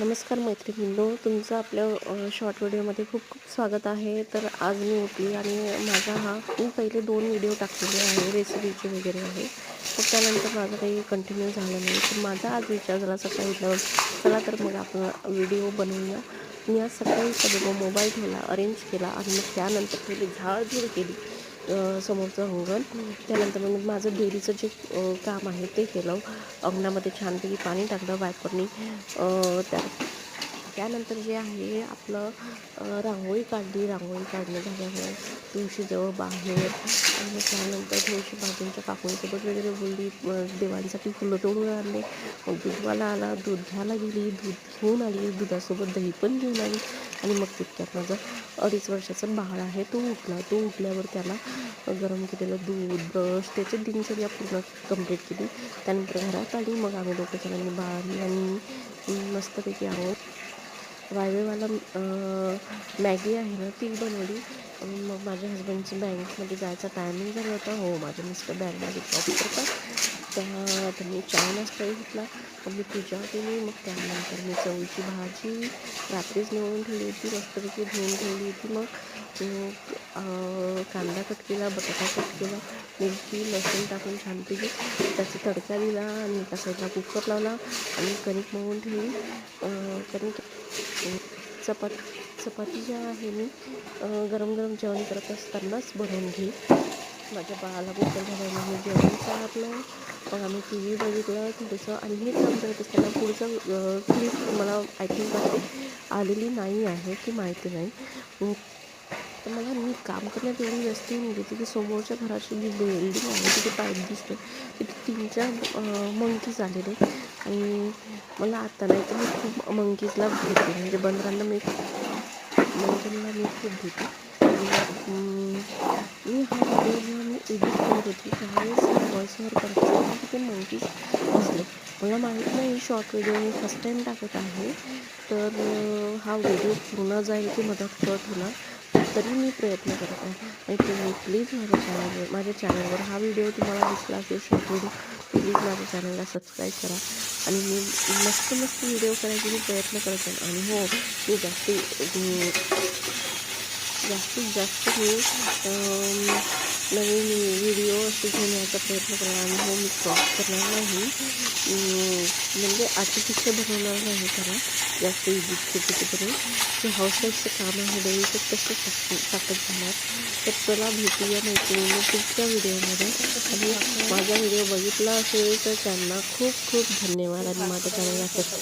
नमस्कार मैत्रिणींनो, तुमचं आपल्या शॉर्ट व्हिडिओमध्ये खूप खूप स्वागत आहे. तर आज मी उठली आणि मी पहिले 2 व्हिडिओ टाकलेले आहे, रेसिपीचे वगैरे आहे. मग त्यानंतर माझं काही कंटिन्यू झालं नाही. तर माझा आज विचार झाला सकाळी उठल्यावर, चला तर मग आपण व्हिडिओ बनवूया. मी आज सकाळी उठल्याबरोबर मोबाईल ठेवला, अरेंज केला आणि मग त्यानंतर पहिले झाडझूड केली समोरचं अंगण. त्यानंतर मग माझं डेलीचं जे काम आहे ते केलं. अंगणामध्ये छानपैकी पाणी टाकलं वायपरनी. त्यानंतर जे आहे आपलं रांगोळी काढली. रांगोळी काढणं झाल्यावर तुळशीजवळ बाहेर आणि मग त्यानंतर थोडीशी बाजूंच्या काकूंसोबत वगैरे बोलली. देवांसाठी फुलं तोडून आणले. मग दूधवाला आला, दूध घ्यायला गेली, दूध घेऊन आली, दुधासोबत दही पण घेऊन आली. आणि मग तितक्यात माझं 2.5 वर्षाचं बाळ आहे, तो उठला. तो उठल्यावर त्याला गरम केलेलं दूध, ब्रश त्याची दिनचर्या पूर्ण कंप्लीट केली. त्यानंतर घरात आली. मग आम्ही दोघं जणांनी, बाळांनी आणि मस्तपैकी आहोत. वायवेवाला मॅगी आहे ना ती बनवली. मग माझ्या हसबंडचं बँकमध्ये जायचा टायमिंग झाला होता. हो, माझे मिस्टर बँकमध्ये जॉब करतात. त्यांनी चहा नाश्ताही घेतला. मग मी पूजा केली. मग त्यानंतर मी चवळीची भाजी रात्रीच निवडून ठेवली होती, मस्तपैकी धुवून ठेवली होती. मग कांदा कट केला, बटाटा कट केला, मिरची लसूण टाकून छानपैकी त्याचा तडका दिला आणि एका साईडला कुकर लावला आणि कणिक मळून ठेवली. कणिक चपाती ज्या आहे मी गरम गरम जेवण करत असतानाच बनवून घेई. माझ्या बाळाला भूक झाल्याने मी जेवण चारलं. मग आम्ही टी व्ही बघितलं थोडंसं आणि हे काम करत असताना पुढचं क्लिप मला आय थिंक आलेली नाही आहे की माहिती नाही. तर मला मी काम करण्यात एवढी व्यस्त होऊन गेली की समोरच्या घराची जी बिल्डिंग आहे तिथे पाईप दिसते, तिथे 3-4 मंकीज आलेले. आणि मला आता नाही तर मी खूप मंकीजला भीते, म्हणजे बंदरांना मी खूप भीते. मी हा व्हिडिओ जेव्हा मी एडिट करत होती त्यावेळेस व्हॉइस ओव्हर करत असताना तिथे मंकीज दिसले. मला माहीत नाही, शॉर्ट व्हिडिओ मी फर्स्ट टाईम टाकत आहे, तर हा व्हिडिओ पूर्ण जाईल की मधात कट होणार, तरी मी प्रयत्न करत आहे. आणि तुम्ही प्लीज माझ्या चॅनलवर हा व्हिडिओ तुम्हाला दिसला असेल शॉर्ट व्हिडिओ, प्लीज माझ्या चॅनलला सबस्क्राईब करा. आणि मी मस्त व्हिडिओ करायचे मी प्रयत्न करत आहे. आणि हो, मी जास्तीत जास्त मी नवीन व्हिडिओ असे घेऊन यायचा प्रयत्न करणार. आणि हो, मी क्रॉप करणार नाही, म्हणजे आर्टिफिशियल बनवणार नाही त्याला जास्त इजिट छोटे करून. जे हाऊसवाईफचं काम आहे डेलीचं तसं टाकत जाणार. तर चला भेटूया मैत्रिणींनी पुढच्या व्हिडिओमध्ये. आणि माझा व्हिडिओ बघितला असेल तर त्यांना खूप खूप धन्यवाद आणि माझ्या चॅनलला सबस्क्राईब